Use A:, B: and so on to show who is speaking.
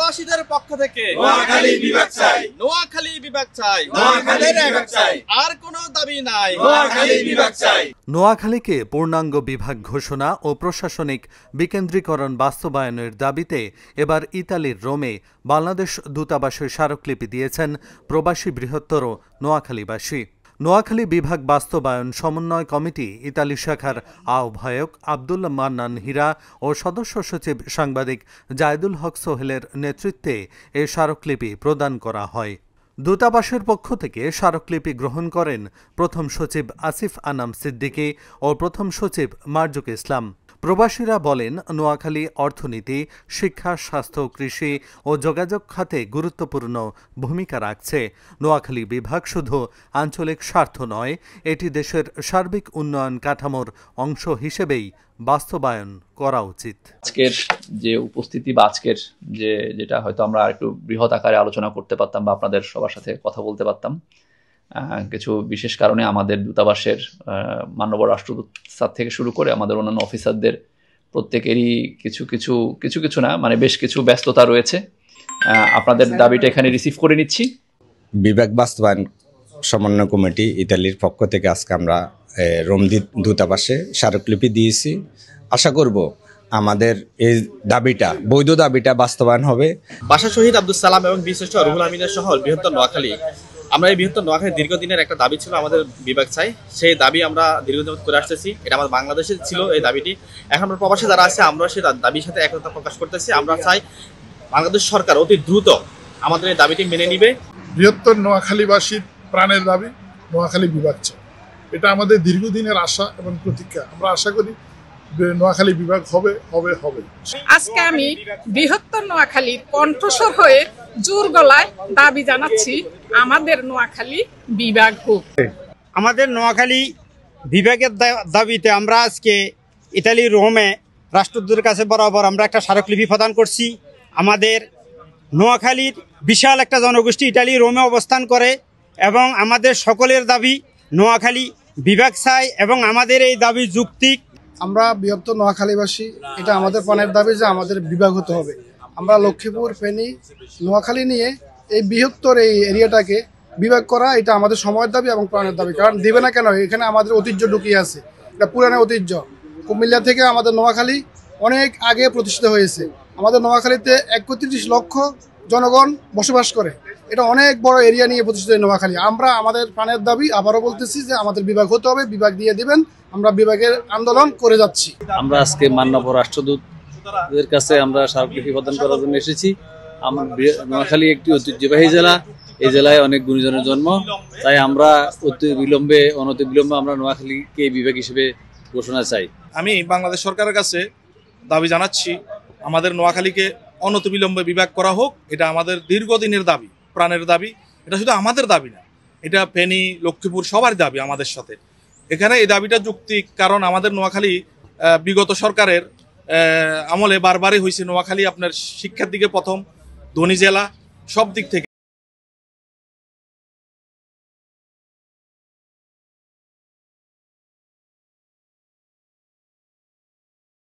A: প্রবাসীদের পক্ষ থেকে
B: নোয়াখালী বিভাগ চাই,
A: নোয়াখালী বিভাগ চাই,
B: নোয়াখালী বিভাগ চাই,
A: আর কোনো দাবি নাই,
B: নোয়াখালী বিভাগ চাই।
C: নোয়াখালীকে পূর্ণাঙ্গ বিভাগ ঘোষণা ও প্রশাসনিক বিকেন্দ্রীকরণ বাস্তবায়নের দাবিতে এবার ইতালির রোমে বাংলাদেশ দূতাবাসে স্মারকলিপি দিয়েছেন প্রবাসী বৃহত্তর নোয়াখালীবাসী। নোয়াখালী বিভাগ বাস্তবায়ন সমন্বয় কমিটি ইতালি শাখার আহ্বায়ক আব্দুল মান্নান হীরা ও সদস্য সচিব সাংবাদিক জায়দুল হক সোহেলের নেতৃত্বে এ স্মারকলিপি প্রদান করা হয়। দূতাবাসের পক্ষ থেকে স্মারকলিপি গ্রহণ করেন প্রথম সচিব আসিফ আনাম সিদ্দিকী ও প্রথম সচিব মারজুক ইসলাম। প্রবাসীরা বলেন, নোয়াখালী অর্থনীতি, শিক্ষা, স্বাস্থ্য, কৃষি ও যোগাযোগ খাতে গুরুত্বপূর্ণ ভূমিকা রাখছে। নোয়াখালী বিভাগ শুধু আঞ্চলিক স্বার্থ নয়, এটি দেশের সার্বিক উন্নয়ন কাঠামোর অংশ হিসেবেই বাস্তবায়ন করা উচিত।
D: আজকের যে উপস্থিতি বা আজকের যেটা হয়তো আমরা একটু বৃহৎ আকারে আলোচনা করতে পারতাম বা আপনাদের সবার সাথে কথা বলতে পারতাম, কিছু বিশেষ কারণে আমাদের দূতাবাসের মাননীয় রাষ্ট্রদূত স্যার থেকে শুরু করে আমাদের অন্যান্য অফিসারদের প্রত্যেকেরই কিছু না মানে বেশ কিছু ব্যস্ততা রয়েছে। আপনাদের দাবিটা এখানে রিসিভ করে নিচ্ছি।
E: বিভাগ বাস্তবায়ন সমন্বয় কমিটি ইতালির পক্ষ থেকে আজকে আমরা রোম দূতাবাসে স্মারকলিপি দিয়েছি। আশা করব আমাদের এই দাবিটা, বৈধ দাবিটা বাস্তবায়ন হবে।
A: বাশা শহীদ আব্দুল সালাম এবং বিশিষ্ট রুহুল আমিনের সহ বৃহত্তর নোয়াখালী, আমরা এই বৃহত্তর নোয়াখালী দীর্ঘদিনের একটা দাবি ছিল আমাদের বিভাগ চাই। সেই দাবি আমরা দীর্ঘদিন করে আসতেছি। এটা আমাদের বাংলাদেশে ছিল এই দাবিটি। এখন আমরা প্রবাসী যারা আছে আমরা সেই দাবির সাথে একতা প্রকাশ করতেছি। আমরা চাই বাংলাদেশ সরকার অতি দ্রুত আমাদের এই দাবিটি মেনে নিবে।
F: বৃহত্তর নোয়াখালীবাসীর প্রাণের দাবি নোয়াখালী বিভাগ চাই। এটা আমাদের দীর্ঘদিনের আশা এবং প্রতীক্ষা। আমরা আশা করি নোয়াখালী বিভাগ হবে।
G: আজকে আমি বৃহত্তর নোয়াখালীর কণ্ঠস্বর হয়ে জোর গলায় দাবি জানাচ্ছি, আমাদের নোয়াখালী বিভাগ হোক।
H: আমাদের নোয়াখালী বিভাগের দাবিতে আমরা আজকে ইতালির রোমে রাষ্ট্রদূতের কাছে বরাবর আমরা একটা স্মারকলিপি প্রদান করছি। আমাদের নোয়াখালীর বিশাল একটা জনগোষ্ঠী ইতালি রোমে অবস্থান করে এবং আমাদের সকলের দাবি নোয়াখালী বিভাগ চাই এবং আমাদের এই দাবি যৌক্তিক।
I: আমরা বৃহত্তর নোয়াখালীবাসী, এটা আমাদের প্রাণের দাবি যে আমাদের বিভাগ হতে হবে। আমরা লক্ষ্মীপুর, ফেনী, নোয়াখালী নিয়ে এই বৃহত্তর এই এরিয়াটাকে বিভাগ করা এটা আমাদের সময়ের দাবি এবং প্রাণের দাবি। কারণ দেবে না কেন, এখানে আমাদের ঐতিহ্য ঢুকিয়ে আছে। এটা পুরানো ঐতিহ্য। কুমিল্লা থেকে আমাদের নোয়াখালী অনেক আগে প্রতিষ্ঠিত হয়েছে। আমাদের নোয়াখালীতে ৩১ লক্ষ জনগণ বসবাস করে। এটা অনেক বড় এরিয়া নিয়ে প্রতিষ্ঠিত নোয়াখালী। আমরা আমাদের প্রাণের দাবি আবারও বলতেছি যে আমাদের বিভাগ হতে হবে, বিভাগ দিয়ে দিবেন। আমরা বিভাগের আন্দোলন করে যাচ্ছি।
J: আমরা আজকে মাননীয় রাষ্ট্রদূতের কাছে আমরা স্মারকলিপি প্রদান করার জন্য এসেছি। আমার নোয়াখালী একটি ঐতিহ্যবাহী জেলা, এই জেলায় অনেক গুণীজনের জন্ম, তাই আমরা অনতিবিলম্বে আমরা নোয়াখালীকে বিভাগ হিসেবে ঘোষণা চাই।
K: আমি বাংলাদেশ সরকারের কাছে দাবি জানাচ্ছি, আমাদের নোয়াখালীকে অনতিবিলম্বে বিভাগ করা হোক। এটা আমাদের দীর্ঘদিনের দাবি, প্রাণের দাবি। এটা শুধু আমাদের দাবি না, এটা ফেনী, লক্ষ্মীপুর সবার দাবি আমাদের সাথে। এখানে এই দাবিটা যৌক্তিক, কারণ আমাদের নোয়াখালী বিগত সরকারের আমলে বারবারই হয়েছে। নোয়াখালী আপনার শিক্ষার দিকে প্রথম, ধনী জেলা, সব দিক থেকে